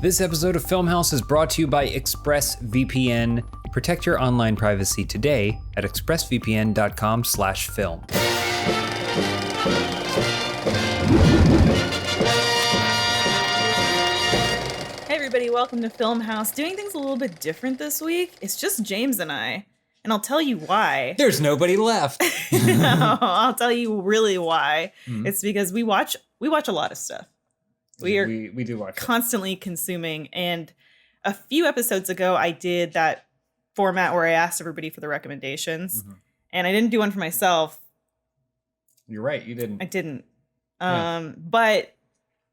This episode of Filmhaus is brought to you by ExpressVPN. Protect your online privacy today at expressvpn.com/film. Hey everybody, welcome to Filmhaus. Doing things a little bit different this week. It's just James and I. And I'll tell you why. There's nobody left. No, I'll tell you really why. Mm-hmm. It's because we watch a lot of stuff. We do watch constantly consuming. And a few episodes ago, I did that format where I asked everybody for the recommendations. Mm-hmm. And I didn't do one for myself. You're right, you didn't. I didn't. But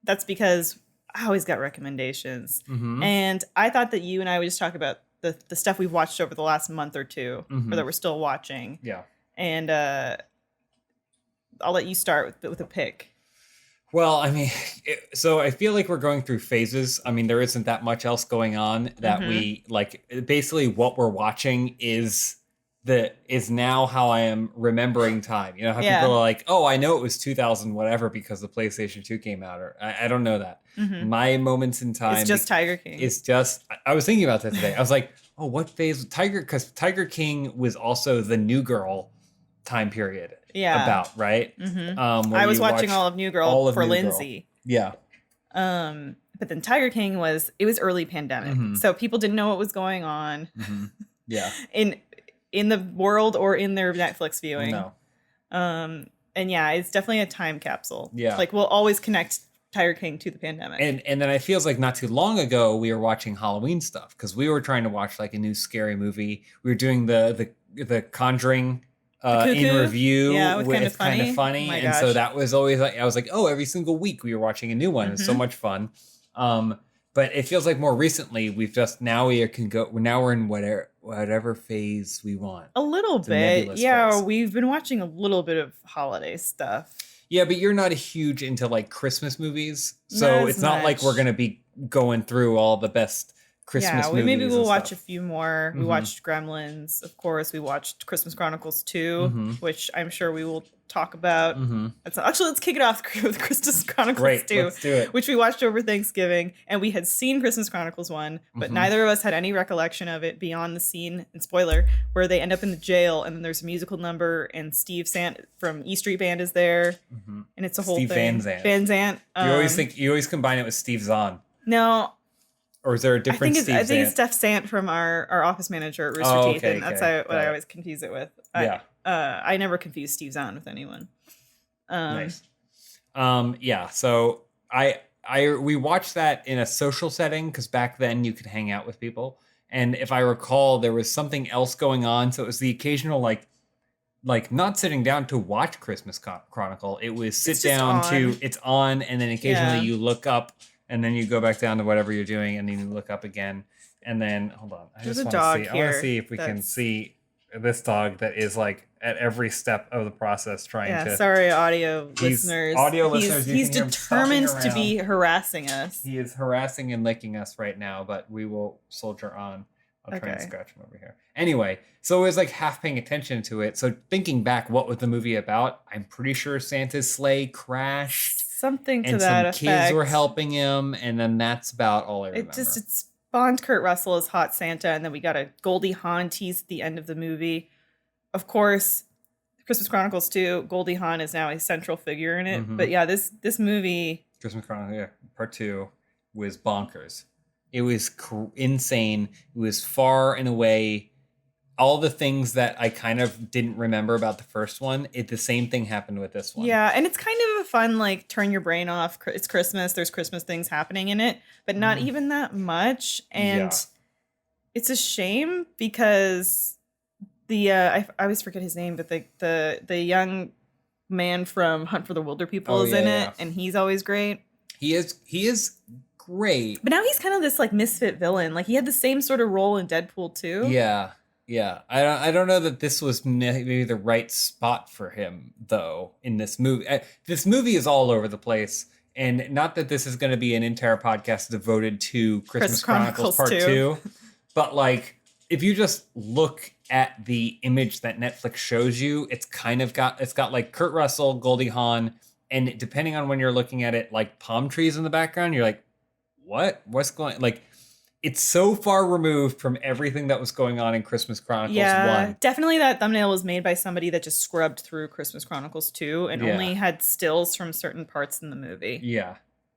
that's because I always got recommendations. Mm-hmm. And I thought that you and I would just talk about the stuff we've watched over the last month or two, or that we're still watching. Yeah. And I'll let you start with a pick. Well, I mean, so I feel like we're going through phases. I mean, there isn't that much else going on that we like. Basically, what we're watching is now how I am remembering time. You know how people are like, oh, I know it was 2000 whatever because the PlayStation 2 came out, or I don't know that. Mm-hmm. My moments in time. It's just Tiger King. It's just, I was thinking about that today. I was like, oh, what phase? Because Tiger King was also the New Girl time period. Yeah. About, right? Mm-hmm. I was watching all of New Girl for Lindsay. Yeah. But then Tiger King was early pandemic. Mm-hmm. So people didn't know what was going on. Mm-hmm. Yeah. in the world or in their Netflix viewing. No. And yeah, it's definitely a time capsule. Yeah. Like we'll always connect Tiger King to the pandemic. And then it feels like not too long ago we were watching Halloween stuff because we were trying to watch like a new scary movie. We were doing the Conjuring in review with Kind of Funny. Oh and so that was always like, I was like, oh, every single week we were watching a new one. It's so much fun. But it feels like more recently we're in whatever phase we want. A little bit. Yeah, phase. We've been watching a little bit of holiday stuff. Yeah, but you're not huge into like Christmas movies. So it's not like we're going to be going through all the best Christmas movies. Maybe we'll watch a few more. We watched Gremlins, of course. We watched Christmas Chronicles 2, which I'm sure we will talk about. Actually, let's kick it off with Christmas Chronicles 2, let's do it. Which we watched over Thanksgiving. And we had seen Christmas Chronicles 1, but neither of us had any recollection of it beyond the scene, and spoiler, where they end up in the jail and then there's a musical number and Steve Sant from E Street Band is there. And it's a whole thing. Van Zandt. You always combine it with Steve Zahn. No. Or is there a different Steve I think it's Steph Sant from our office manager at Rooster Teeth, and that's what I always confuse it with. I never confuse Steve Zahn with anyone. Nice. So we watched that in a social setting because back then you could hang out with people, and if I recall, there was something else going on. So it was the occasional like not sitting down to watch Christmas Chronicle. It was it's on, and then occasionally you look up. And then you go back down to whatever you're doing, and then you look up again. And then, hold on. I want to see if we can see this dog that is like at every step of the process trying to... Sorry, listeners. He's determined to be harassing us. He is harassing and licking us right now, but we will soldier on. I'll try and scratch him over here. Anyway, so it was like half paying attention to it. So thinking back, what was the movie about? I'm pretty sure Santa's sleigh crashed. Something to that effect. And some kids were helping him, and then that's about all I remember. It spawned Kurt Russell as Hot Santa, and then we got a Goldie Hawn tease at the end of the movie. Of course, Christmas Chronicles 2, Goldie Hawn is now a central figure in it. But yeah, this movie... Christmas Chronicles, Part 2 was bonkers. It was insane. It was far and away... all the things that I kind of didn't remember about the first one, the same thing happened with this one. Yeah, and it's kind of a fun, like, turn your brain off. It's Christmas. There's Christmas things happening in it, but not even that much. And it's a shame because I always forget his name, but the young man from Hunt for the Wilder People is in it, and he's always great. He is great. But now he's kind of this, like, misfit villain. Like, he had the same sort of role in Deadpool 2. Yeah. Yeah, I don't know that this was maybe the right spot for him, though, in this movie. This movie is all over the place, and not that this is going to be an entire podcast devoted to Christmas Chronicles Part 2, but, like, if you just look at the image that Netflix shows you, it's got, like, Kurt Russell, Goldie Hawn, and depending on when you're looking at it, like, palm trees in the background, you're like, what's going, like, it's so far removed from everything that was going on in Christmas Chronicles 1. Definitely that thumbnail was made by somebody that just scrubbed through Christmas Chronicles 2 and only had stills from certain parts in the movie. Yeah.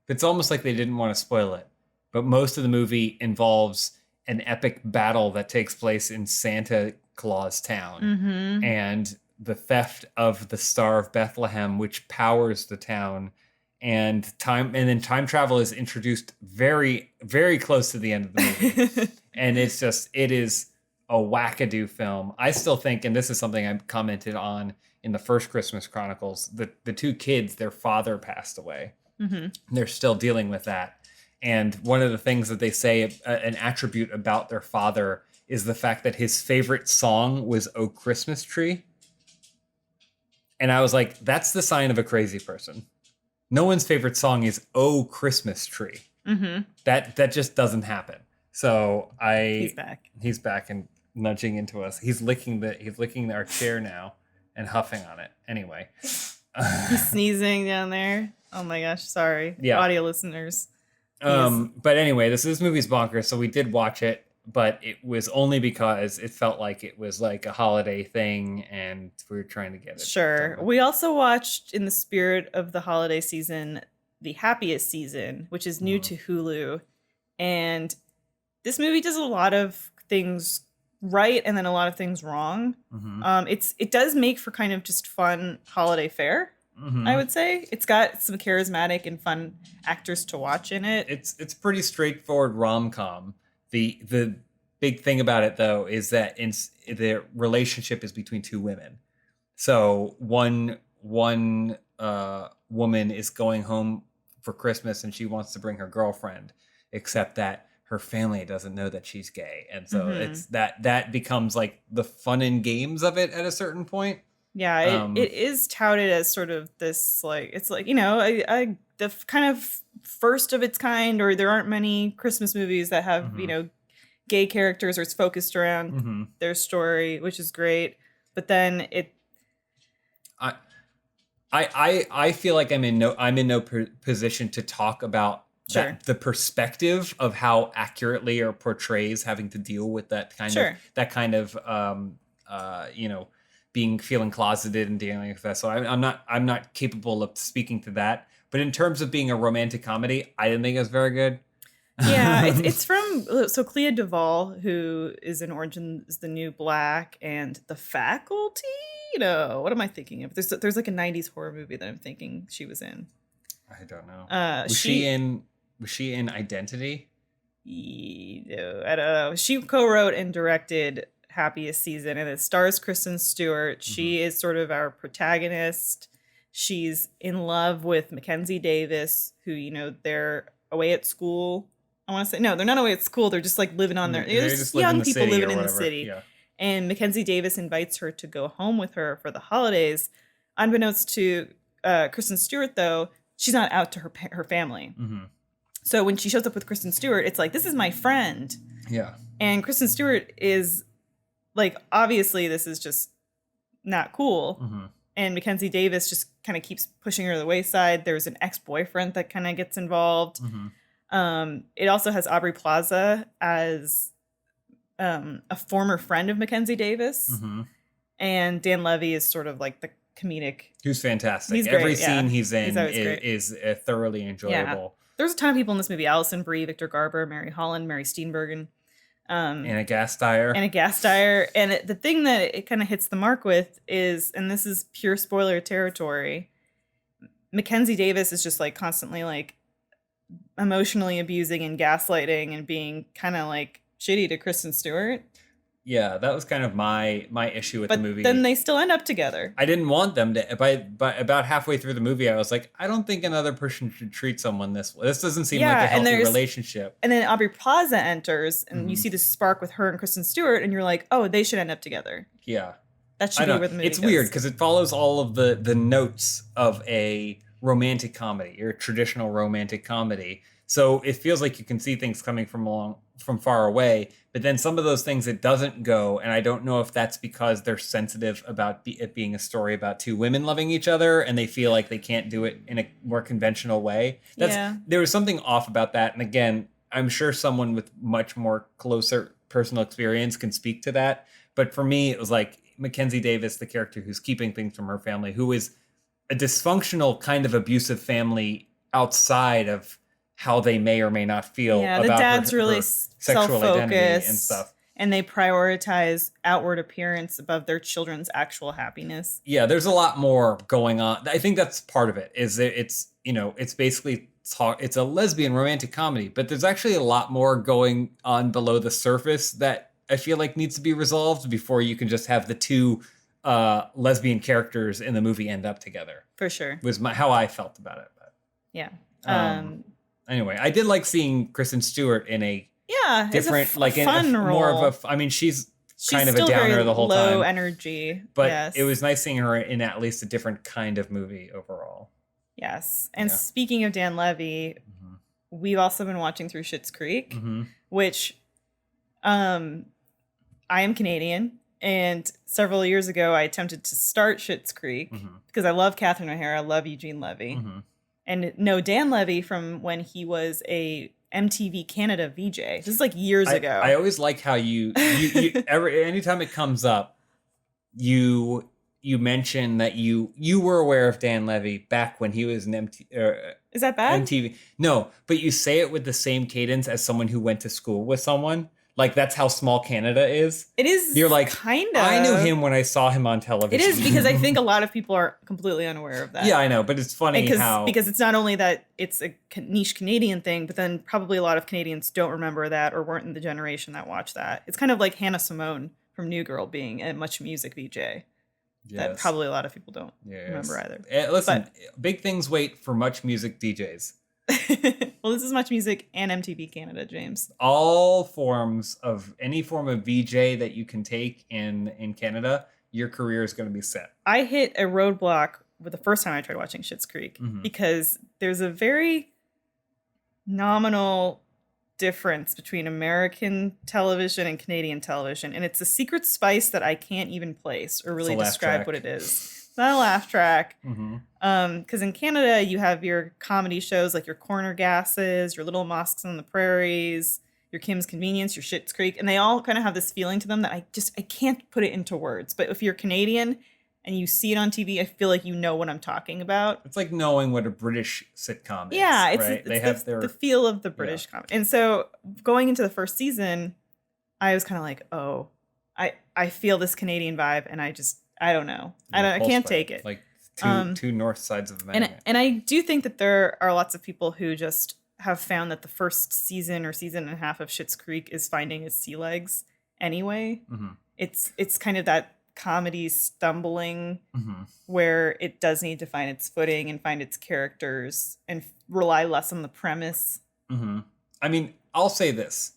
It's almost like they didn't want to spoil it. But most of the movie involves an epic battle that takes place in Santa Claus Town. And the theft of the Star of Bethlehem, which powers the town. And then time travel is introduced very, very close to the end of the movie. And it is a wackadoo film. I still think, and this is something I commented on in the first Christmas Chronicles, the two kids, their father passed away. They're still dealing with that. And one of the things that they say, an attribute about their father, is the fact that his favorite song was "Oh Christmas Tree." And I was like, that's the sign of a crazy person. No one's favorite song is "Oh Christmas Tree." That just doesn't happen. So he's back and nudging into us. He's licking our chair now and huffing on it. Anyway, he's sneezing down there. Oh my gosh, sorry, audio listeners. But anyway, this movie's bonkers. So we did watch it, but it was only because it felt like it was like a holiday thing, and we were trying to get it. Sure. We also watched, in the spirit of the holiday season, the Happiest season, which is new to Hulu. And this movie does a lot of things right and then a lot of things wrong. It does make for kind of just fun holiday fare. I would say it's got some charismatic and fun actors to watch in it. It's pretty straightforward rom-com. The big thing about it, though, is that the relationship is between two women. So one woman is going home for Christmas and she wants to bring her girlfriend, except that her family doesn't know that she's gay, and so it's that becomes like the fun and games of it at a certain point. Yeah, it is touted as sort of this, like, it's like, the kind of first of its kind, or there aren't many Christmas movies that have, gay characters, or it's focused around their story, which is great. But then I feel like I'm in no position to talk about the perspective of how accurately it portrays having to deal with that kind of feeling closeted and dealing with that. So I'm not capable of speaking to that. But in terms of being a romantic comedy, I didn't think it was very good. Yeah, it's from Clea Duvall, who is in Orange is the New Black and The Faculty. What am I thinking of? There's like a 90s horror movie that I'm thinking she was in. I don't know. Was she in Identity? I don't know. She co-wrote and directed Happiest season, and it stars Kristen Stewart. She is sort of our protagonist. She's in love with Mackenzie Davis, who they're away at school. I want to say no, they're not away at school. They're just like living on their. They're just young people living in the city. Yeah. And Mackenzie Davis invites her to go home with her for the holidays. Unbeknownst to Kristen Stewart, though, she's not out to her family. So when she shows up with Kristen Stewart, it's like, this is my friend. Yeah. And Kristen Stewart is like, obviously, this is just not cool. And Mackenzie Davis just kind of keeps pushing her to the wayside. There's an ex-boyfriend that kind of gets involved. It also has Aubrey Plaza as a former friend of Mackenzie Davis. And Dan Levy is sort of like the comedic. Who's fantastic. He's Every great, scene he's in is thoroughly enjoyable. Yeah. There's a ton of people in this movie. Allison Brie, Victor Garber, Mary Holland, Mary Steenburgen. Anna Gasteyer. And the thing that it kind of hits the mark with is, and this is pure spoiler territory, Mackenzie Davis is just like constantly like emotionally abusing and gaslighting and being kind of like shitty to Kristen Stewart. Yeah, that was kind of my issue with the movie. But then they still end up together. I didn't want them to. By about halfway through the movie, I was like, I don't think another person should treat someone this way. This doesn't seem like a healthy relationship. And then Aubrey Plaza enters, and you see this spark with her and Kristen Stewart, and you're like, oh, they should end up together. Yeah. That should be where the movie It's goes. weird because it follows all of the notes of a romantic comedy or a traditional romantic comedy. So it feels like you can see things coming from far away, but then some of those things it doesn't go. And I don't know if that's because they're sensitive about it being a story about two women loving each other and they feel like they can't do it in a more conventional way. There was something off about that. And again, I'm sure someone with much more closer personal experience can speak to that. But for me, it was like Mackenzie Davis, the character who's keeping things from her family, who is a dysfunctional kind of abusive family outside of how they may or may not feel about the dad's really sexual identity and stuff. And they prioritize outward appearance above their children's actual happiness. Yeah, there's a lot more going on. I think that's part of it. It's basically it's a lesbian romantic comedy, but there's actually a lot more going on below the surface that I feel like needs to be resolved before you can just have the two lesbian characters in the movie end up together. For sure. Was how I felt about it. But, yeah. Anyway, I did like seeing Kristen Stewart in a different, fun role. More of a. I mean, she's kind of a downer the whole time. Low energy, but it was nice seeing her in at least a different kind of movie overall. Yes, and speaking of Dan Levy, we've also been watching through Schitt's Creek, which, I am Canadian, and several years ago I attempted to start Schitt's Creek because I love Catherine O'Hara, I love Eugene Levy. And no, Dan Levy from when he was a MTV Canada VJ. This is like years ago. I always like how you anytime it comes up, you mention that you were aware of Dan Levy back when he was an MTV. Is that bad? MTV. No, but you say it with the same cadence as someone who went to school with someone. Like, that's how small Canada is. It is. You're like, kind of. I knew him when I saw him on television. It is, because I think a lot of people are completely unaware of that. Yeah, I know, but it's funny because it's not only that it's a niche Canadian thing, but then probably a lot of Canadians don't remember that or weren't in the generation that watched that. It's kind of like Hannah Simone from New Girl being a Much Music VJ. Yes. That probably a lot of people don't remember either. Listen, big things wait for Much Music DJs. Well, this is Much Music and MTV Canada, James. All forms of any form of VJ that you can take in Canada, your career is going to be set. I hit a roadblock with the first time I tried watching Schitt's Creek because there's a very nominal difference between American television and Canadian television, and it's a secret spice that I can't even place or really describe what it is. It's not a laugh track. Because in Canada, you have your comedy shows like your Corner Gasses, your Little Mosques on the Prairies, your Kim's Convenience, your Schitt's Creek, and they all kind of have this feeling to them that I can't put it into words. But if you're Canadian and you see it on TV, I feel like you know what I'm talking about. It's like knowing what a British sitcom is. Yeah, right? They have the feel of the British comedy. And so going into the first season, I was kind of like, oh, I feel this Canadian vibe, and I don't know. I can't take it. Like two north sides of the mountain. And I do think that there are lots of people who just have found that the first season or season and a half of Schitt's Creek is finding its sea legs anyway. It's kind of that comedy stumbling where it does need to find its footing and find its characters and rely less on the premise. I mean, I'll say this.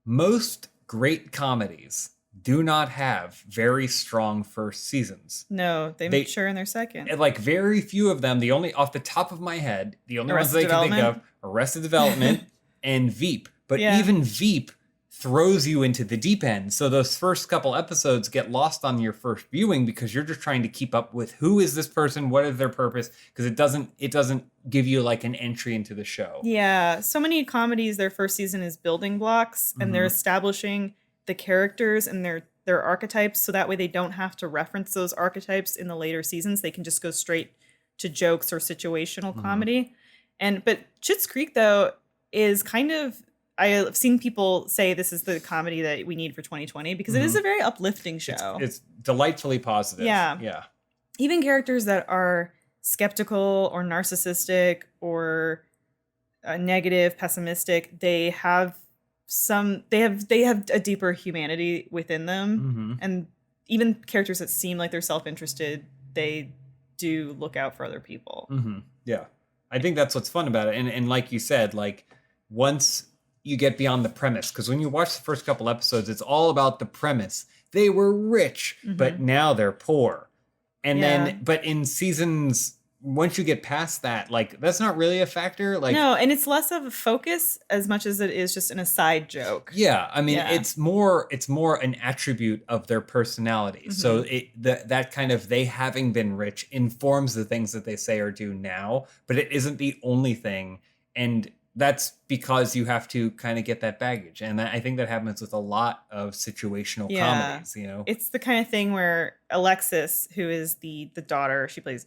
Most great comedies do not have very strong first seasons. No, they mature in their second. Like, very few of them, off the top of my head, the only ones I can think of, Arrested Development and Veep. But even Veep throws you into the deep end. So those first couple episodes get lost on your first viewing because you're just trying to keep up with who is this person, what is their purpose, because it doesn't give you like an entry into the show. Yeah, so many comedies, their first season is building blocks, and they're establishing the characters and their archetypes, so that way they don't have to reference those archetypes in the later seasons. They can just go straight to jokes or situational comedy. But Schitt's Creek, though, is kind of, I've seen people say this is the comedy that we need for 2020 because it is a very uplifting show. It's delightfully positive. Yeah. Even characters that are skeptical or narcissistic or negative, pessimistic, they have a deeper humanity within them. And even characters that seem like they're self-interested, they do look out for other people. Yeah. I think that's what's fun about it. And like you said, like, once you get beyond the premise, because when you watch the first couple episodes, it's all about the premise. They were rich, but now they're poor. And then, but in seasons once you get past that, like that's not really a factor. Like no, and it's less of a focus as much as it is just an aside joke. Yeah, I mean it's more an attribute of their personality. So that kind of they having been rich informs the things that they say or do now, but it isn't the only thing, and that's because you have to kind of get that baggage, and I think that happens with a lot of situational comedies. You know, it's the kind of thing where Alexis, who is the daughter, she plays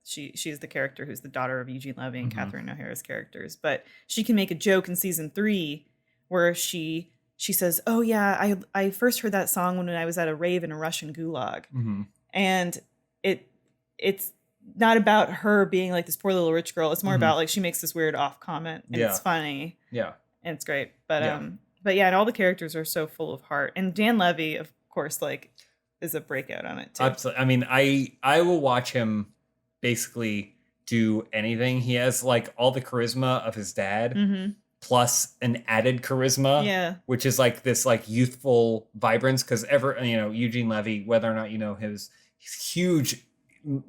she's the character who's the daughter of Eugene Levy and Catherine O'Hara's characters, but she can make a joke in season 3 where she says, "Oh yeah, I first heard that song when I was at a rave in a Russian gulag," and it's not about her being like this poor little rich girl. It's more about like she makes this weird off comment and it's funny. Yeah. And it's great. But and all the characters are so full of heart. And Dan Levy, of course, like is a breakout on it too. Absolutely. I mean, I will watch him basically do anything. He has like all the charisma of his dad plus an added charisma, which is like this like youthful vibrance. Cause Eugene Levy, whether or not you know his huge,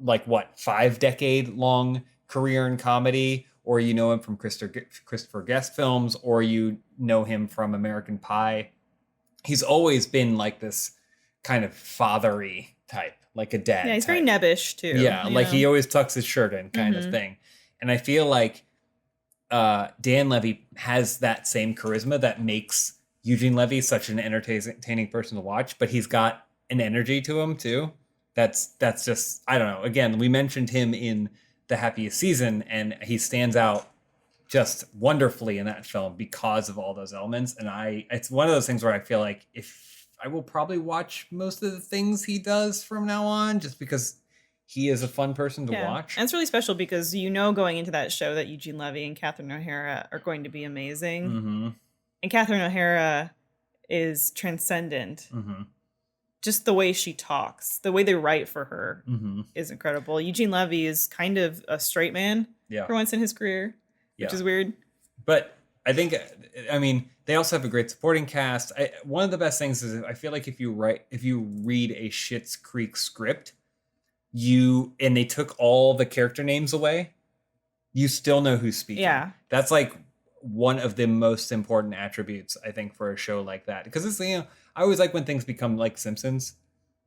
like 5-decade long career in comedy, or you know him from Christopher Guest films, or you know him from American Pie. He's always been like this kind of fathery type, like a dad. Yeah, he's very nebbish too. Yeah, like he always tucks his shirt in kind of thing. And I feel like Dan Levy has that same charisma that makes Eugene Levy such an entertaining person to watch, but he's got an energy to him too. That's just, I don't know. Again, we mentioned him in The Happiest Season, and he stands out just wonderfully in that film because of all those elements. And it's one of those things where I feel like if I will probably watch most of the things he does from now on, just because he is a fun person to watch. And it's really special because going into that show that Eugene Levy and Catherine O'Hara are going to be amazing. And Catherine O'Hara is transcendent. Just the way she talks, the way they write for her is incredible. Eugene Levy is kind of a straight man for once in his career, which is weird. But I think, I mean, they also have a great supporting cast. One of the best things is I feel like if you read a Schitt's Creek script, and they took all the character names away, you still know who's speaking. Yeah. That's like one of the most important attributes, I think, for a show like that. Because it's, I always like when things become like Simpsons,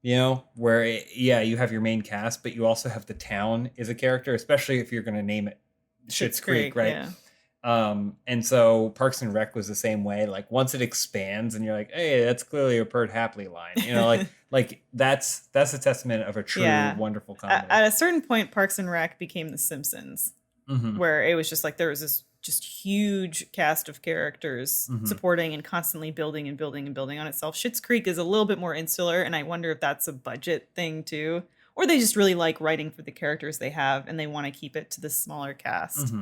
where you have your main cast, but you also have the town as a character, especially if you're going to name it Schitt's Creek, right? Yeah. And so Parks and Rec was the same way. Like once it expands and you're like, hey, that's clearly a Bert Hapley line, like that's a testament of a true wonderful comedy. At a certain point, Parks and Rec became The Simpsons, where it was just like there was this just huge cast of characters supporting and constantly building and building and building on itself. Schitt's Creek is a little bit more insular, and I wonder if that's a budget thing too, or they just really like writing for the characters they have and they want to keep it to the smaller cast.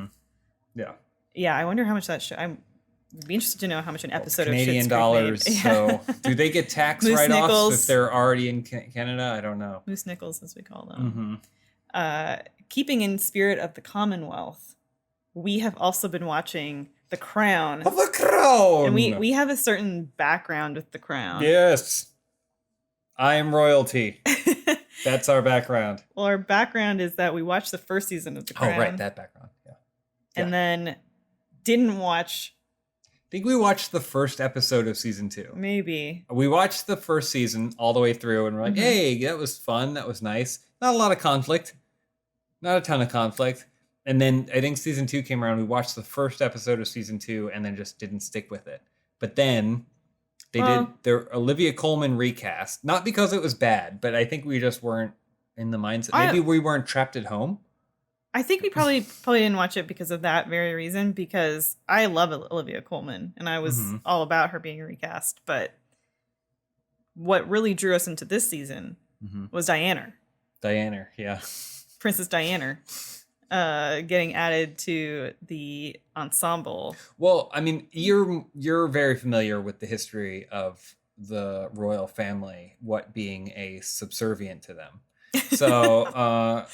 Yeah, I wonder how much that show. I'd be interested to know how much an episode Canadian of Schitt's dollars. Creek made. So do they get tax write-offs if they're already in Canada? I don't know. Moose Nickels, as we call them. Keeping in spirit of the Commonwealth, we have also been watching The Crown. The Crown! And we have a certain background with The Crown. Yes. I am royalty. That's our background. Well, our background is that we watched the first season of The Crown. Oh, right. That background. Yeah. And then didn't watch... I think we watched the first episode of season 2. Maybe. We watched the first season all the way through and we're like, hey, that was fun. That was nice. Not a lot of conflict. Not a ton of conflict. And then I think season 2 came around. We watched the first episode of season 2 and then just didn't stick with it. But then they did their Olivia Colman recast. Not because it was bad, but I think we just weren't in the mindset. Maybe we weren't trapped at home. I think we probably didn't watch it because of that very reason, because I love Olivia Colman and I was all about her being recast. But what really drew us into this season was Diana. Diana, yeah. Princess Diana. Getting added to the ensemble. Well, I mean, you're very familiar with the history of the royal family, what being a subservient to them. So,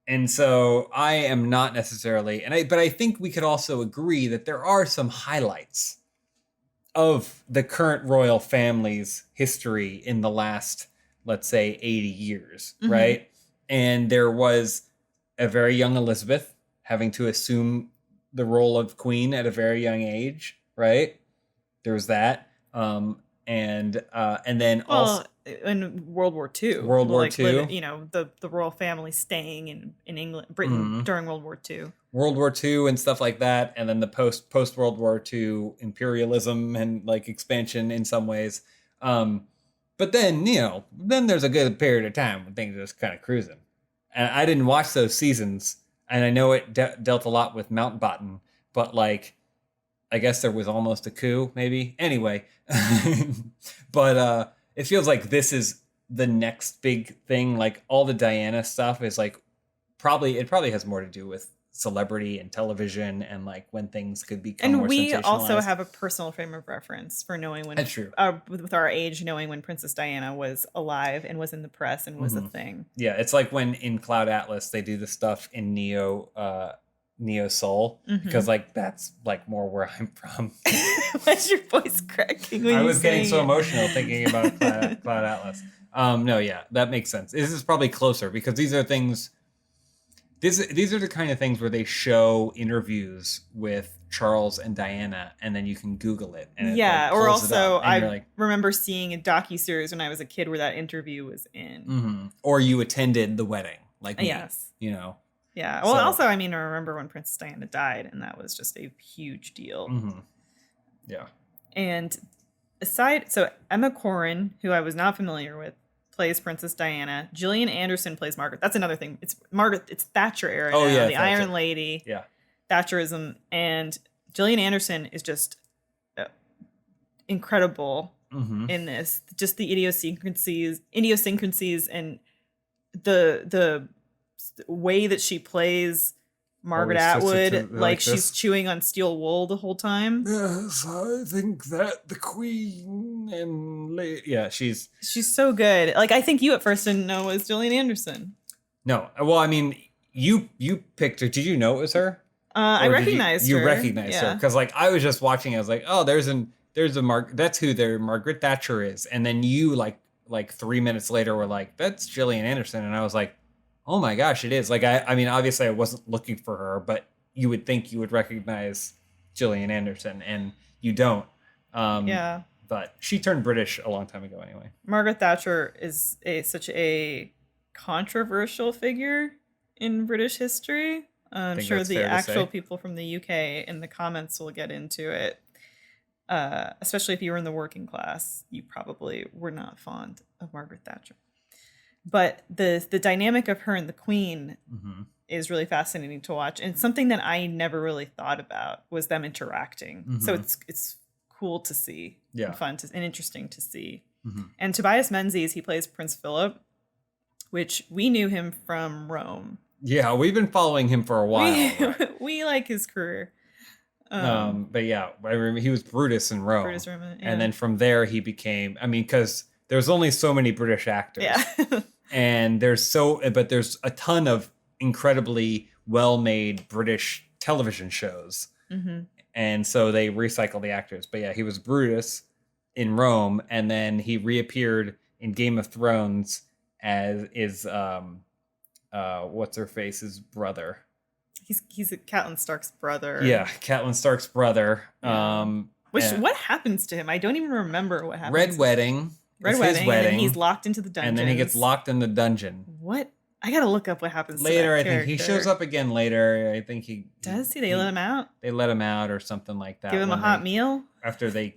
and so I am not necessarily, but I think we could also agree that there are some highlights of the current royal family's history in the last, let's say, 80 years, right? And there was a very young Elizabeth having to assume the role of queen at a very young age, right? There was that. And then also in World War II, World War II. The royal family staying in England, Britain during World War II. World War II and stuff like that, and then the post World War II imperialism and like expansion in some ways. But then then there's a good period of time when things are just kind of cruising. And I didn't watch those seasons, and I know it dealt a lot with Mountbatten, but like, I guess there was almost a coup, maybe. Anyway, but it feels like this is the next big thing. Like all the Diana stuff is like probably has more to do with celebrity and television and like when things could become more sensationalized. And we also have a personal frame of reference for knowing when. That's true. With our age, knowing when Princess Diana was alive and was in the press and was a thing. Yeah, it's like when in Cloud Atlas they do the stuff in Neo Soul, because like that's like more where I'm from. Why's your voice cracking? I was getting so emotional thinking about Cloud Atlas. No, yeah, that makes sense. This is probably closer because these are things. These are the kind of things where they show interviews with Charles and Diana, and then you can Google it. And or also I remember seeing a docuseries when I was a kid where that interview was in. Or you attended the wedding, like me, yes, Yeah. Well, also, I remember when Princess Diana died, and that was just a huge deal. Yeah. And so Emma Corrin, who I was not familiar with, plays Princess Diana. Gillian Anderson plays Margaret. That's another thing. It's Margaret. It's Thatcher era now. The Thatcher. Iron Lady. Yeah. Thatcherism. And Gillian Anderson is just incredible in this. Just the idiosyncrasies and the way that she plays Margaret Atwood, like she's chewing on steel wool the whole time. Yes, I think that the Queen and she's so good. Like, I think you at first didn't know it was Gillian Anderson. No, well, you picked her. Did you know it was her? I recognized her. You recognized her because like I was just watching. I was like, oh, there's a that's who their Margaret Thatcher is, and then you like 3 minutes later were like, that's Gillian Anderson, and I was like, oh my gosh, it is. Like, I mean, obviously I wasn't looking for her, but you would think you would recognize Gillian Anderson, and you don't. But she turned British a long time ago anyway. Margaret Thatcher is such a controversial figure in British history. I'm sure the actual people from the UK in the comments will get into it. Especially if you were in the working class, you probably were not fond of Margaret Thatcher. But the dynamic of her and the Queen is really fascinating to watch, and something that I never really thought about was them interacting. So it's cool to see, and fun and interesting to see. And Tobias Menzies, he plays Prince Philip, which we knew him from Rome. Yeah, we've been following him for a while. We like his career. But yeah, I remember he was Brutus in Rome, and then from there he became. Because there's only so many British actors. Yeah. And there's a ton of incredibly well-made British television shows. And so they recycle the actors. But yeah, he was Brutus in Rome, and then he reappeared in Game of Thrones as what's her face's brother. He's Catelyn Stark's brother. Yeah, Catelyn Stark's brother. What happens to him? I don't even remember what happens. Red Wedding. And then he's locked into the dungeon. And then he gets locked in the dungeon. What? I gotta look up what happens later. To that I think he shows up again later. I think he does. They let him out. They let him out or something like that. Give him a hot meal after they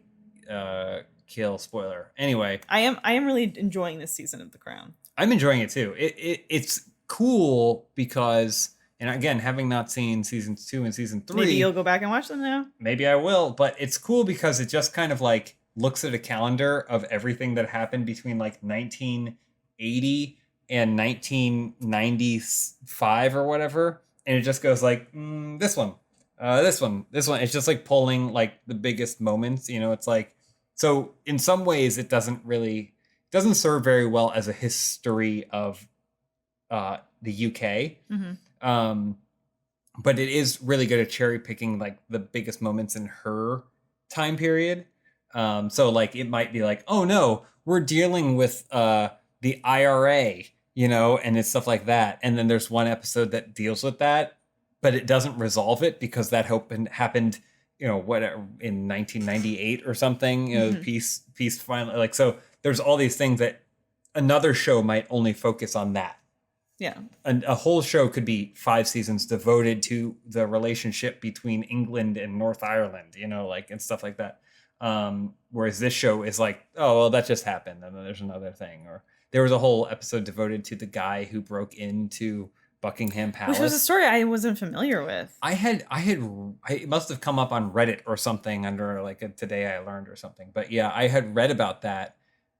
kill. Spoiler. Anyway, I am really enjoying this season of The Crown. I'm enjoying it too. It's cool because, and again, having not seen seasons 2 and season 3, maybe you'll go back and watch them now. Maybe I will, but it's cool because it just kind of like looks at a calendar of everything that happened between like 1980 and 1995 or whatever, and it just goes like this one. It's just like pulling like the biggest moments. It's like, so in some ways it doesn't serve very well as a history of the UK. But it is really good at cherry picking like the biggest moments in her time period. So like it might be like, oh no, we're dealing with the IRA and it's stuff like that. And then there's one episode that deals with that, but it doesn't resolve it because that happened, whatever, in 1998 or something, peace finally, like, so there's all these things that another show might only focus on that. Yeah. A whole show could be 5 seasons devoted to the relationship between England and North Ireland, and stuff like that. Whereas this show is like, oh, well, that just happened. And then there's another thing. Or there was a whole episode devoted to the guy who broke into Buckingham Palace. Which was a story I wasn't familiar with. It must have come up on Reddit or something under like a Today I Learned or something. But yeah, I had read about that.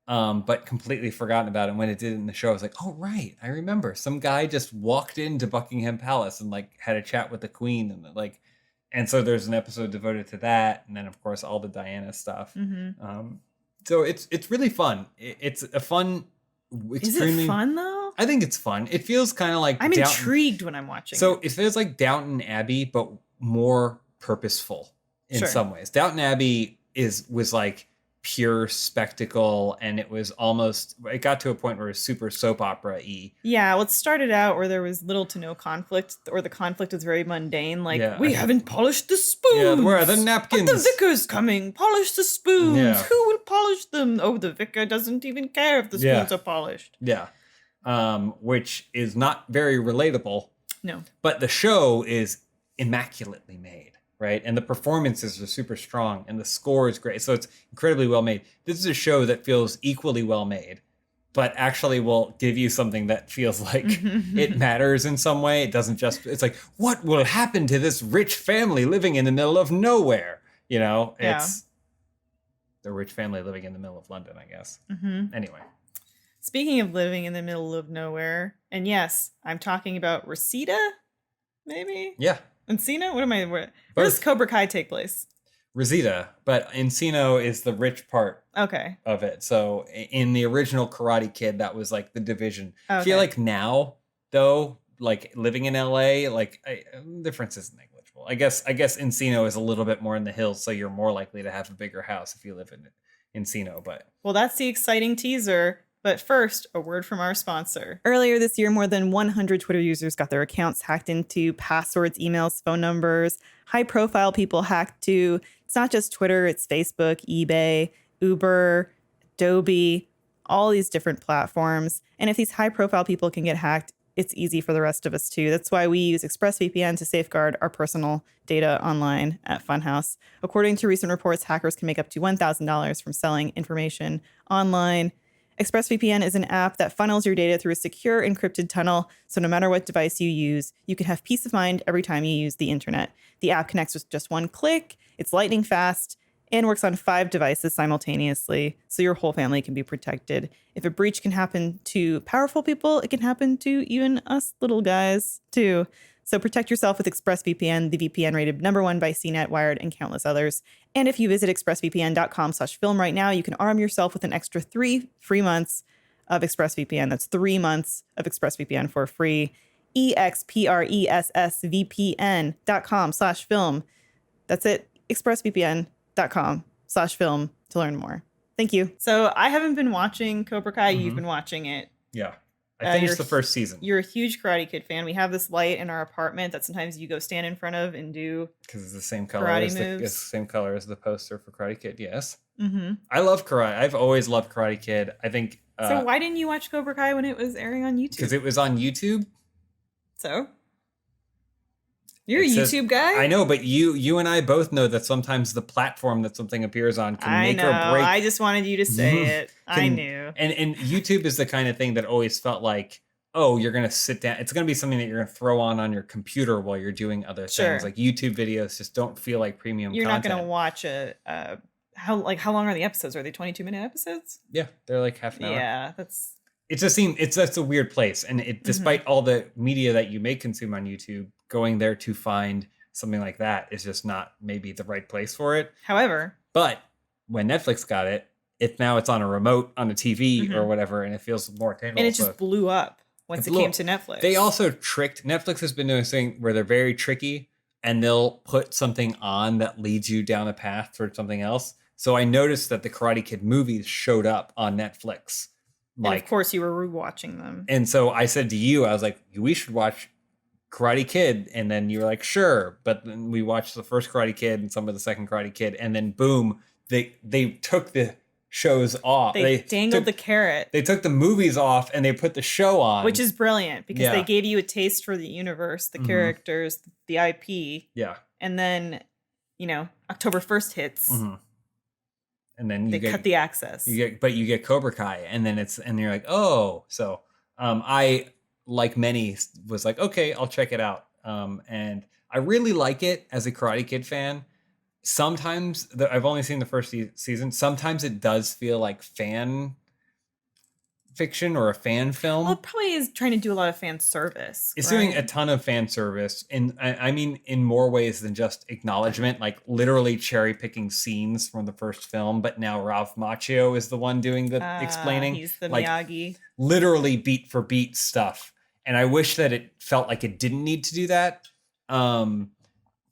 But completely forgotten about it. When it did in the show, I was like, oh, right. I remember some guy just walked into Buckingham Palace and like had a chat with the Queen and so there's an episode devoted to that. And then of course, all the Diana stuff. Mm-hmm. So it's really fun. It's a fun, extremely... Is it fun though? I think it's fun. It feels kind of like... I'm intrigued when I'm watching So it feels like Downton Abbey, but more purposeful in some ways. Downton Abbey was like pure spectacle, and it got to a point where it was super soap opera-y. Yeah, well, it started out where there was little to no conflict, or the conflict was very mundane, like, we haven't polished the spoons! Yeah, where are the napkins? But the vicar's coming! Polish the spoons! Yeah. Who will polish them? Oh, the vicar doesn't even care if the spoons are polished. Yeah. Which is not very relatable. No. But the show is immaculately made. Right. And the performances are super strong and the score is great. So it's incredibly well made. This is a show that feels equally well made, but actually will give you something that feels like it matters in some way. It doesn't it's like, what will happen to this rich family living in the middle of nowhere? It's the rich family living in the middle of London, I guess. Mm-hmm. Anyway. Speaking of living in the middle of nowhere, and yes, I'm talking about Reseda, maybe? Yeah. Encino? Where does Cobra Kai take place? Reseda, but Encino is the rich part of it. So in the original Karate Kid, that was like the division. I feel like now, though, like living in LA, like the difference is negligible. I guess Encino is a little bit more in the hills, so you're more likely to have a bigger house if you live in Encino. But well, that's the exciting teaser. But first, a word from our sponsor. Earlier this year, more than 100 Twitter users got their accounts hacked into, passwords, emails, phone numbers, high-profile people hacked too. It's not just Twitter, it's Facebook, eBay, Uber, Adobe, all these different platforms. And if these high-profile people can get hacked, it's easy for the rest of us too. That's why we use ExpressVPN to safeguard our personal data online at Funhaus. According to recent reports, hackers can make up to $1,000 from selling information online. ExpressVPN is an app that funnels your data through a secure encrypted tunnel, so no matter what device you use, you can have peace of mind every time you use the internet. The app connects with just one click, it's lightning fast, and works on 5 devices simultaneously, so your whole family can be protected. If a breach can happen to powerful people, it can happen to even us little guys, too. So protect yourself with ExpressVPN, the VPN rated #1 by CNET, Wired, and countless others. And if you visit expressvpn.com/film right now, you can arm yourself with an extra 3 free months of ExpressVPN. That's 3 months of ExpressVPN for free. expressvpn.com/film. That's it. expressvpn.com/film to learn more. Thank you. So I haven't been watching Cobra Kai. Mm-hmm. You've been watching it. Yeah. I finished the first season. You're a huge Karate Kid fan. We have this light in our apartment that sometimes you go stand in front of and do because it's the same color karate as moves. It's the same color as the poster for Karate Kid. Yes. Mm-hmm. I love karate. I've always loved Karate Kid. I think. So why didn't you watch Cobra Kai when it was airing on YouTube? Because it was on YouTube. So. You're a YouTube guy? I know, but you and I both know that sometimes the platform that something appears on can make or break. I just wanted you to say it. I knew. And YouTube is the kind of thing that always felt like, oh, you're going to sit down. It's going to be something that you're going to throw on your computer while you're doing other things. Like YouTube videos just don't feel like premium content. You're not going to watch how long are the episodes? Are they 22-minute episodes? Yeah, they're like half an hour. Yeah, that's a weird place. And despite all the media that you may consume on YouTube, going there to find something like that is just not maybe the right place for it. However, but when Netflix got it, it's on a remote on a TV or whatever, and it feels more attainable. And it just blew up once it came to Netflix. They also Netflix has been doing this thing where they're very tricky, and they'll put something on that leads you down a path towards something else. So I noticed that the Karate Kid movies showed up on Netflix And of course you were rewatching them. And so I said to you, I was like, we should watch Karate Kid. And then you were like, sure. But then we watched the first Karate Kid and some of the second Karate Kid. And then boom, they took the shows off. They dangled the carrot. They took the movies off and they put the show on. Which is brilliant because they gave you a taste for the universe, the characters, the IP. Yeah. And then, October 1st hits. Mm-hmm. And then they cut the access. You get Cobra Kai, and then you're like, oh. So I, like many, was like, okay, I'll check it out. And I really like it as a Karate Kid fan. Sometimes I've only seen the first season. Sometimes it does feel like fan fiction or a fan film. Well, it probably is trying to do a lot of fan service. It's doing a ton of fan service, and I mean in more ways than just acknowledgement, like literally cherry picking scenes from the first film. But now Ralph Macchio is the one doing the explaining. He's the Miyagi. Literally beat for beat stuff. And I wish that it felt like it didn't need to do that.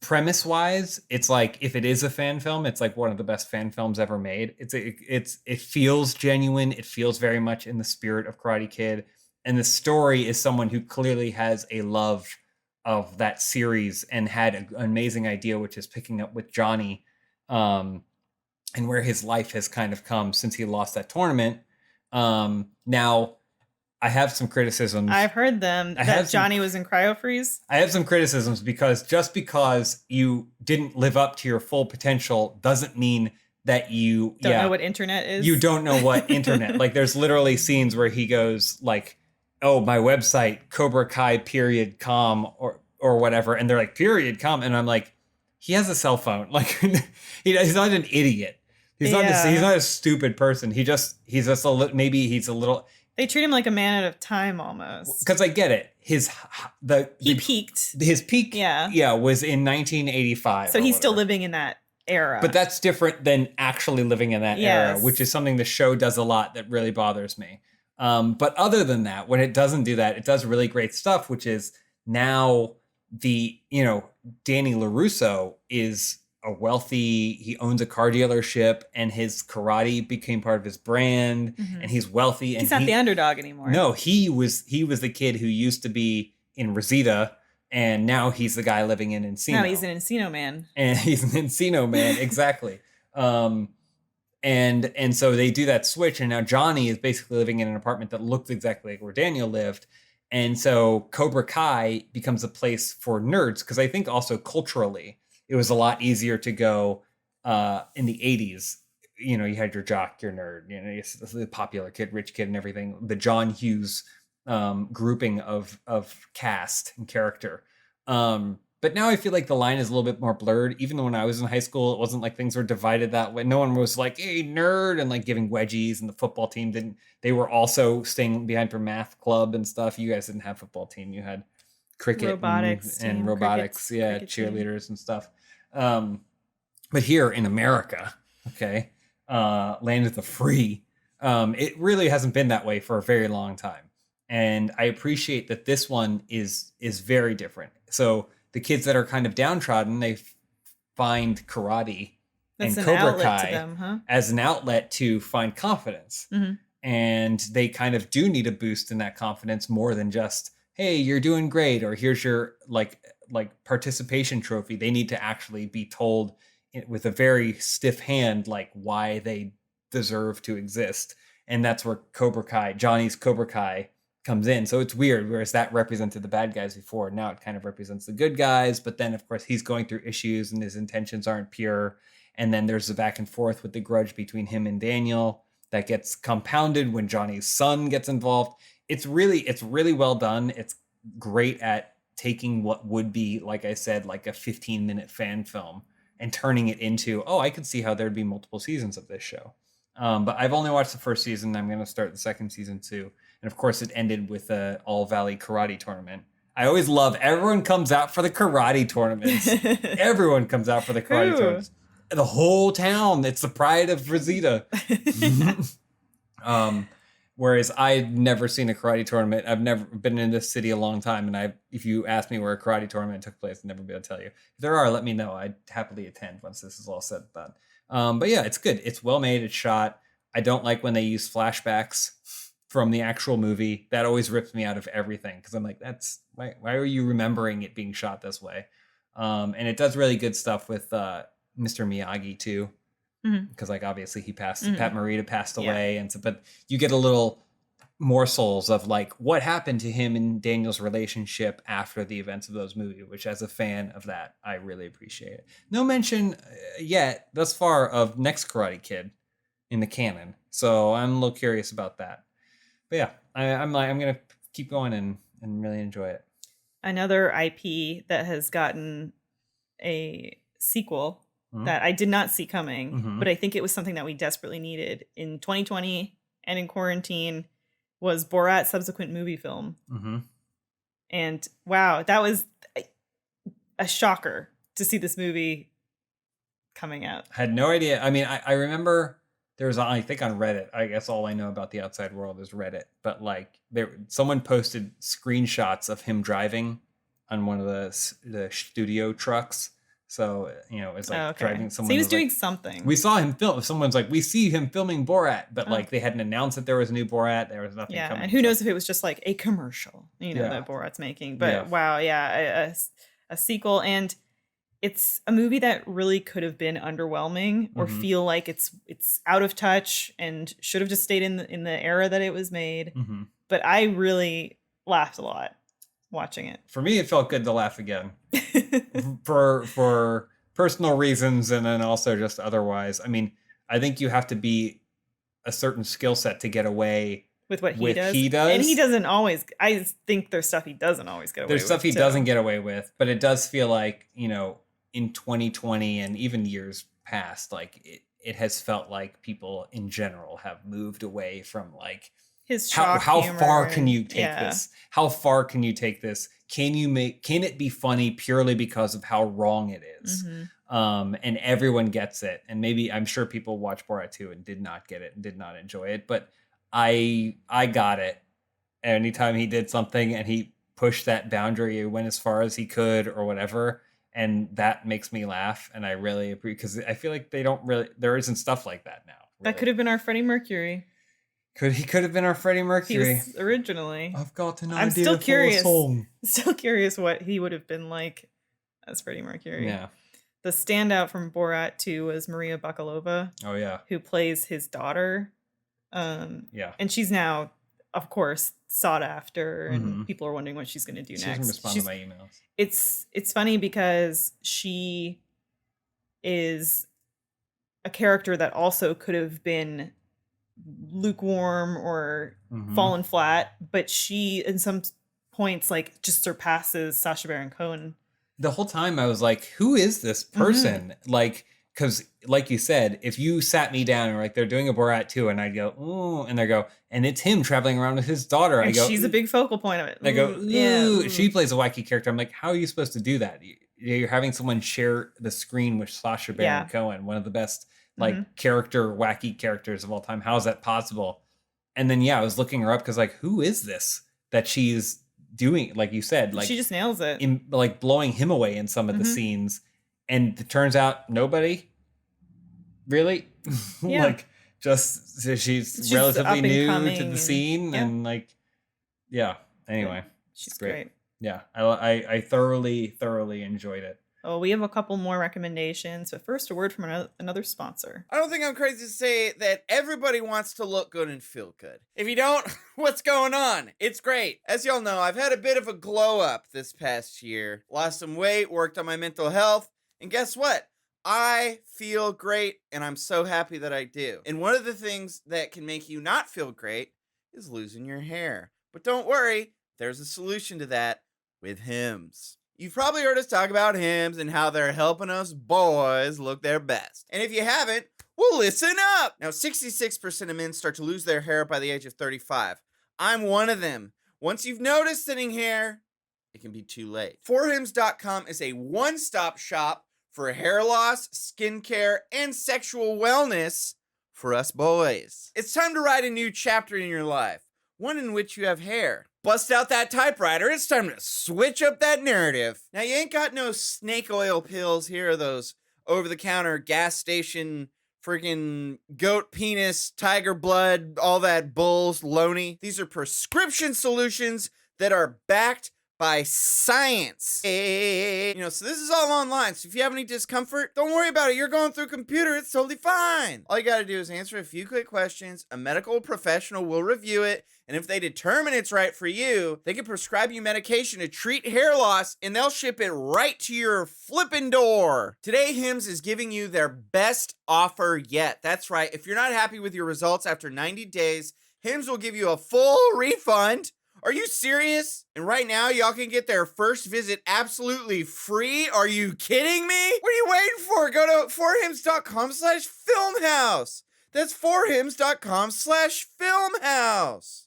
Premise wise, it's like if it is a fan film, it's like one of the best fan films ever made. It feels genuine. It feels very much in the spirit of Karate Kid, and the story is someone who clearly has a love of that series and had an amazing idea, which is picking up with Johnny, and where his life has kind of come since he lost that tournament. Now, I have some criticisms. I've heard them that Johnny was in cryo freeze. I have some criticisms because just because you didn't live up to your full potential doesn't mean that you don't know what internet is. You don't know what internet. Like there's literally scenes where he goes like, "Oh, my website Cobra Kai .com or whatever," and they're like .com, and I'm like, he has a cell phone. Like he's not an idiot. He's not a stupid person. He's just a little, maybe he's a little. They treat him like a man at a time almost. Because I get it. He peaked. His peak was in 1985. So he's still living in that era. But that's different than actually living in that era, which is something the show does a lot that really bothers me. But other than that, when it doesn't do that, it does really great stuff, which is now Danny LaRusso is a wealthy, he owns a car dealership, and his karate became part of his brand, and he's wealthy. And he's not the underdog anymore. No, he was the kid who used to be in Reseda, and now he's the guy living in Encino. Now he's an Encino man. And he's an Encino man, exactly. And so they do that switch, and now Johnny is basically living in an apartment that looks exactly like where Daniel lived. And so Cobra Kai becomes a place for nerds, because I think also culturally, it was a lot easier to go in the 80s. You had your jock, your nerd, the popular kid, rich kid, and everything. The John Hughes grouping of cast and character. But now I feel like the line is a little bit more blurred. Even though when I was in high school, it wasn't like things were divided that way. No one was like, hey, nerd, and like giving wedgies, and the football team didn't. They were also staying behind for math club and stuff. You guys didn't have football team. You had cricket robotics and robotics, cheerleaders and stuff. But here in America, land of the free, it really hasn't been that way for a very long time. And I appreciate that this one is very different. So the kids that are kind of downtrodden, they find karate and Cobra Kai as an outlet to find confidence. Mm-hmm. And they kind of do need a boost in that confidence more than just, hey, you're doing great, or here's your like participation trophy. They need to actually be told with a very stiff hand, like why they deserve to exist. And that's where Johnny's Cobra Kai comes in. So it's weird, whereas that represented the bad guys before. Now it kind of represents the good guys. But then, of course, he's going through issues and his intentions aren't pure. And then there's the back and forth with the grudge between him and Daniel that gets compounded when Johnny's son gets involved. It's really well done. It's great at taking what would be, like I said, like a 15-minute fan film and turning it into, I could see how there'd be multiple seasons of this show. But I've only watched the first season. I'm going to start the second season too. And of course, it ended with a All Valley karate tournament. I always love everyone comes out for the karate tournaments. Everyone comes out for the karate tournaments. The whole town. It's the pride of Reseda. Whereas I'd never seen a karate tournament. I've never been in this city a long time. And if you asked me where a karate tournament took place, I'd never be able to tell you. If there are, let me know. I'd happily attend once this is all said and done. But yeah, it's good. It's well made. It's shot. I don't like when they use flashbacks from the actual movie. That always rips me out of everything because I'm like, that's why are you remembering it being shot this way? And it does really good stuff with Mr. Miyagi too, because like obviously he passed, Pat Morita passed away, and so, but you get a little morsels of like what happened to him and Daniel's relationship after the events of those movies, which as a fan of that, I really appreciate it. No mention yet thus far of next Karate Kid in the canon, so I'm a little curious about that. But yeah, I'm gonna keep going and really enjoy it. Another IP that has gotten a sequel that I did not see coming, but I think it was something that we desperately needed in 2020 and in quarantine, was Borat Subsequent Moviefilm. And wow, that was a shocker to see this movie coming out. I had no idea. I mean, I remember there was, I think on Reddit, I guess all I know about the outside world is Reddit, but like someone posted screenshots of him driving on one of the studio trucks. So, you know, it's like driving someone. So he was doing something. We saw him film. Someone's like, we see him filming Borat, but like they hadn't announced that there was a new Borat. There was nothing coming. And who knows if it was just like a commercial, you know, that Borat's making. But wow, a sequel. And it's a movie that really could have been underwhelming or feel like it's out of touch and should have just stayed in the era that it was made. But I really laughed a lot watching it. For me, it felt good to laugh again for personal reasons, and then also just otherwise. I mean, I think you have to be a certain skill set to get away with what he does. And he doesn't always. I think there's stuff he doesn't always get away with. There's stuff he doesn't get away with, but it does feel like, you know, in 2020 and even years past, like it has felt like people in general have moved away from like his how far can you take this? How far can you take this? Can it be funny purely because of how wrong it is? And everyone gets it. And maybe I'm sure people watch Borat 2 and did not get it and did not enjoy it, but I got it. Anytime he did something and he pushed that boundary, he went as far as he could or whatever. And that makes me laugh. And I really appreciate, because I feel like there isn't stuff like that now. Really. That could have been our Freddie Mercury. He could have been our Freddie Mercury. He was originally. I've got an I'm idea still for curious. a song. Still curious what he would have been like as Freddie Mercury. Yeah. The standout from Borat 2 was Maria Bakalova. Oh yeah. Who plays his daughter. Yeah. And she's now, of course, sought after, and people are wondering what she's going to do next. She doesn't respond to my emails. It's funny because she is a character that also could have been lukewarm or fallen flat, but she in some points like just surpasses Sacha Baron Cohen. The whole time I was like, who is this person? Like, because like you said, if you sat me down and were like, they're doing a Borat 2, and I'd go, ooh, and they go, and it's him traveling around with his daughter. And I go, she's a big focal point of it. I go, ooh. She plays a wacky character. I'm like, how are you supposed to do that? You're having someone share the screen with Sacha Baron Cohen, one of the best wacky characters of all time. How is that possible? And then I was looking her up because like, who is this that she's doing? Like you said, like she just nails it. Like blowing him away in some of the scenes, and it turns out nobody really. Like just she's relatively new to the scene, and like Anyway, she's great. Yeah, I thoroughly enjoyed it. Oh, we have a couple more recommendations, but first a word from another sponsor. I don't think I'm crazy to say that everybody wants to look good and feel good. If you don't, what's going on? It's great. As y'all know, I've had a bit of a glow up this past year. Lost some weight, worked on my mental health, and guess what? I feel great, and I'm so happy that I do. And one of the things that can make you not feel great is losing your hair. But don't worry, there's a solution to that with Hims. You've probably heard us talk about Hims and how they're helping us boys look their best. And if you haven't, well, listen up. Now, 66% of men start to lose their hair by the age of 35. I'm one of them. Once you've noticed thinning hair, it can be too late. 4hims.com is a one-stop shop for hair loss, skincare, and sexual wellness for us boys. It's time to write a new chapter in your life, one in which you have hair. Bust out that typewriter, it's time to switch up that narrative. Now, you ain't got no snake oil pills here, or those over-the-counter gas station freaking goat penis, tiger blood, all that bulls, loney. These are prescription solutions that are backed by science. So this is all online. So if you have any discomfort, don't worry about it. You're going through a computer. It's totally fine. All you got to do is answer a few quick questions. A medical professional will review it. And if they determine it's right for you, they can prescribe you medication to treat hair loss, and they'll ship it right to your flippin' door. Today, Hims is giving you their best offer yet. That's right. If you're not happy with your results after 90 days, Hims will give you a full refund. Are you serious? And right now, y'all can get their first visit absolutely free. Are you kidding me? What are you waiting for? Go to forhims.com/filmhouse. That's forhims.com/filmhouse.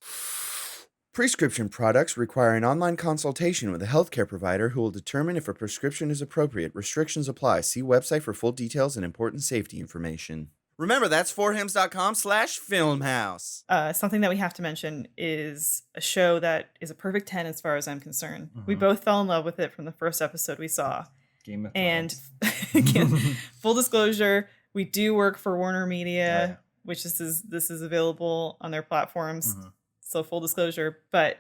Prescription products require an online consultation with a healthcare provider who will determine if a prescription is appropriate. Restrictions apply. See website for full details and important safety information. Remember, that's forhims.com/filmhouse. Something that we have to mention is a show that is a perfect 10 as far as I'm concerned. We both fell in love with it from the first episode we saw. Game of and Thrones. Full disclosure, we do work for Warner Media, which this is available on their platforms. So full disclosure, but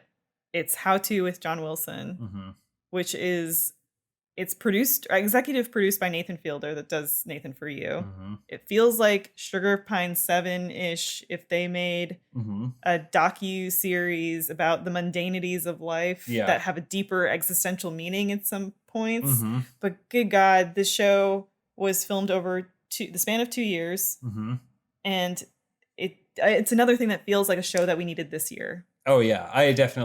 it's How To with John Wilson, which is executive produced by Nathan Fielder that does Nathan For You. It feels like Sugar Pine 7-ish if they made a docu-series about the mundanities of life that have a deeper existential meaning at some points. But good God, this show was filmed over the span of 2 years. And it's another thing that feels like a show that we needed this year. Oh, yeah. I just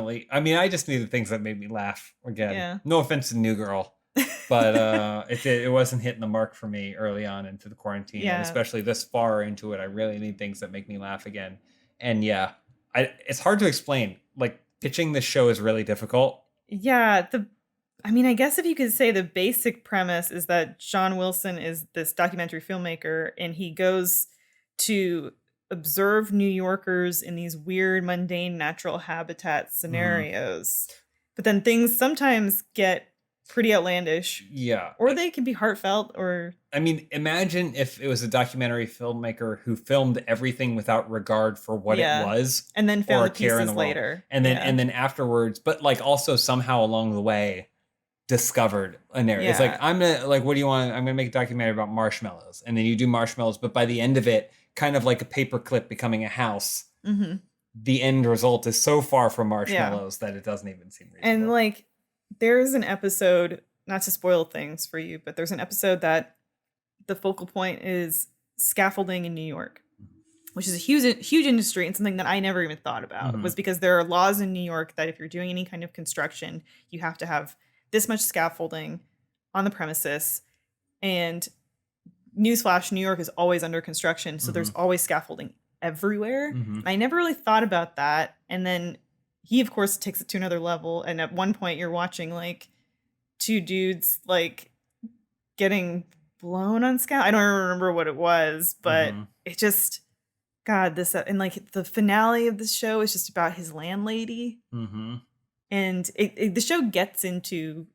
needed things that made me laugh again. Yeah. No offense to New Girl. But it wasn't hitting the mark for me early on into the quarantine, and especially this far into it. I really need things that make me laugh again. And it's hard to explain. Like, pitching this show is really difficult. Yeah, I guess if you could say the basic premise is that John Wilson is this documentary filmmaker, and he goes to observe New Yorkers in these weird, mundane, natural habitat scenarios. But then things sometimes get pretty outlandish. Yeah. Or they can be heartfelt or... imagine if it was a documentary filmmaker who filmed everything without regard for what it was. And then found the pieces later. And then afterwards, but like also somehow along the way discovered an area. It's like, what do you want? I'm going to make a documentary about marshmallows. And then you do marshmallows, but by the end of it, kind of like a paperclip becoming a house. The end result is so far from marshmallows that it doesn't even seem reasonable. And like, there's an episode, not to spoil things for you, but there's an episode that the focal point is scaffolding in New York, which is a huge industry and something that I never even thought about. It was because there are laws in New York that if you're doing any kind of construction, you have to have this much scaffolding on the premises. And newsflash, New York is always under construction. So there's always scaffolding everywhere. I never really thought about that. And then he, of course, takes it to another level. And at one point, you're watching like two dudes like getting blown on scaffolding. I don't remember what it was, but it just, God, and like the finale of the show is just about his landlady. And the show gets into,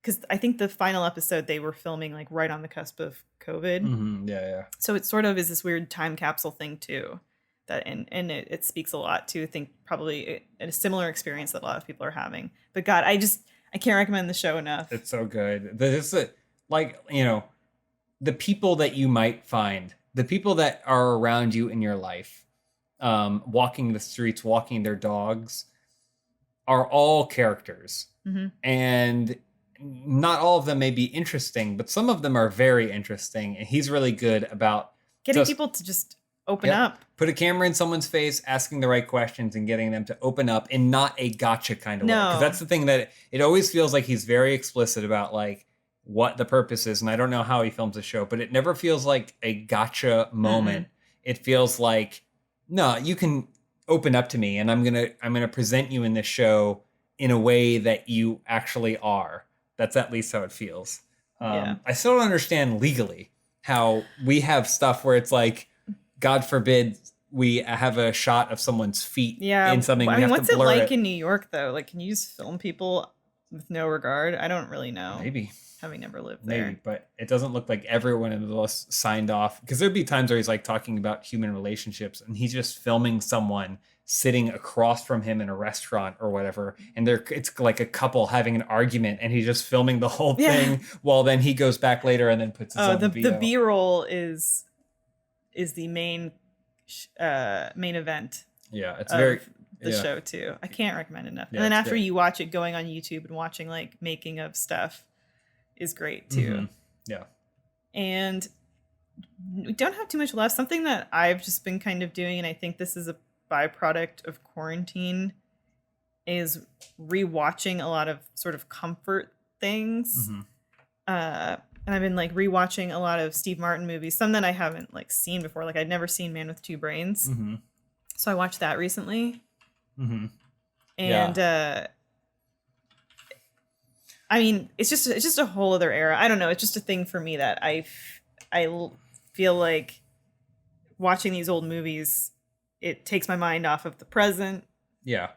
because I think the final episode they were filming like right on the cusp of COVID. So it sort of is this weird time capsule thing too. And it speaks a lot to, I think, probably a similar experience that a lot of people are having. But God, I can't recommend the show enough. It's so good. The people that you might find, the people that are around you in your life, walking the streets, walking their dogs, are all characters. And not all of them may be interesting, but some of them are very interesting. And he's really good about getting people to just open up. Put a camera in someone's face, asking the right questions and getting them to open up in not a gotcha kind of way. Because that's the thing that it always feels like he's very explicit about like what the purpose is. And I don't know how he films the show, but it never feels like a gotcha moment. It feels like, no, you can open up to me and I'm gonna present you in this show in a way that you actually are. That's at least how it feels. I still don't understand legally how we have stuff where it's like, God forbid we have a shot of someone's feet in something. What's it like in New York though? Like, can you just film people with no regard? I don't really know. Maybe. having never lived there. Maybe, but it doesn't look like everyone in the list signed off, because there'd be times where he's like talking about human relationships and he's just filming someone sitting across from him in a restaurant or whatever, and it's like a couple having an argument and he's just filming the whole thing while then he goes back later and then puts his own the B-roll is the main event. Yeah, it's very the show too. I can't recommend enough. Yeah, and then after great. you watch it, going on YouTube and watching like making of stuff is great too. Mm-hmm. Yeah. And we don't have too much left. Something that I've just been kind of doing, and I think this is a byproduct of quarantine, is rewatching a lot of sort of comfort things. Mm-hmm. And I've been like rewatching a lot of Steve Martin movies, some that I haven't like seen before. Like I'd never seen Man with Two Brains. Mm-hmm. So I watched that recently. Mm-hmm. And I mean, it's just a whole other era. I don't know. It's just a thing for me that I feel like watching these old movies, it takes my mind off of the present. Yeah.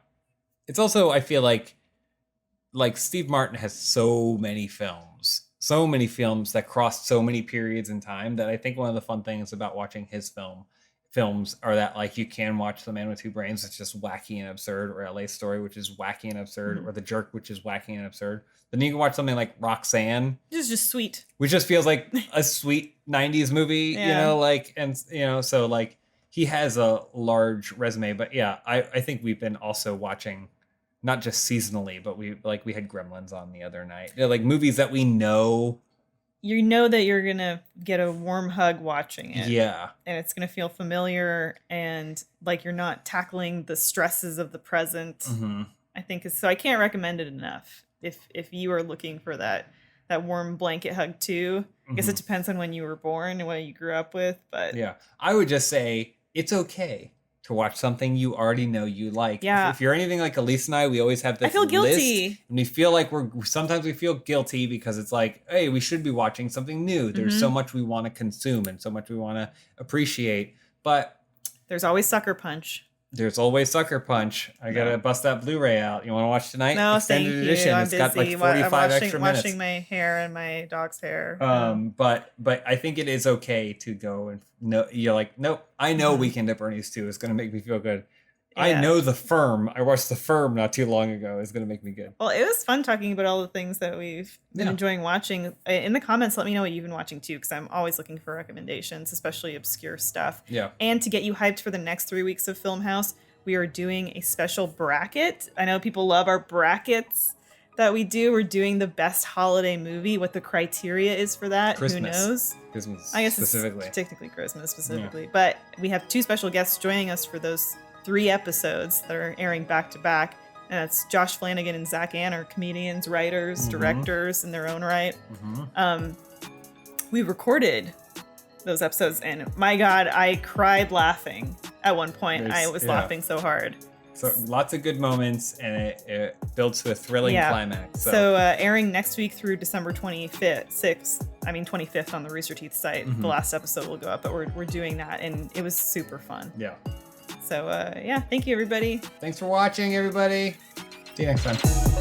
It's also, I feel like Steve Martin has so many films that cross so many periods in time, that I think one of the fun things about watching his films are that like you can watch The Man with Two Brains, it's just wacky and absurd, or LA Story, which is wacky and absurd, Mm-hmm. or The Jerk, which is wacky and absurd. Then you can watch something like Roxanne, It's just sweet. which just feels like a sweet 90s movie, you Yeah. know, like, and you know, so like he has a large resume. But yeah, I think we've been also watching not just seasonally, but we had Gremlins on the other night. They're like movies that we know. You know that you're gonna get a warm hug watching it. Yeah. And it's gonna feel familiar, and like you're not tackling the stresses of the present. Mm-hmm. I think so. I can't recommend it enough. If you are looking for that warm blanket hug too. I guess it depends on when you were born and what you grew up with, but Yeah. I would just say it's okay to watch something you already know you like. Yeah. If you're anything like Elyse and I, we always have this I feel guilty. list, and we feel like sometimes we feel guilty because it's like, hey, we should be watching something new. There's so much we want to consume and so much we want to appreciate. But there's always Sucker Punch. there's always Sucker Punch. I gotta bust that Blu-ray out. You want to watch tonight? No, Extended thank edition. you. I'm It's busy. got like I'm 45 extra minutes. washing my hair and my dog's hair. But I think it is okay to go and no, you're like, nope, I know Weekend at Bernie's 2 is gonna make me feel good. I Yeah. know The Firm. I watched The Firm not too long ago. Is gonna make me good. Well, it was fun talking about all the things that we've been Yeah. enjoying watching. In the comments, let me know what you've been watching too, because I'm always looking for recommendations, especially obscure stuff. Yeah. And to get you hyped for the next 3 weeks of Filmhaus, we are doing a special bracket. I know people love our brackets that we do. We're doing the best holiday movie. What the criteria is for that, Christmas. who knows? Christmas I guess specifically. it's technically Christmas specifically, but we have 2 special guests joining us for those 3 episodes that are airing back to back. And that's Josh Flanagan and Zach Ann, comedians, writers, directors in their own right. We recorded those episodes, and my God, I cried laughing at one point. I was laughing so hard. So lots of good moments, and it builds to a thrilling climax. So airing next week through December 25th on the Rooster Teeth site. The last episode will go up, but we're doing that, and it was super fun. Yeah. So yeah, thank you everybody. Thanks for watching, everybody. See you next time.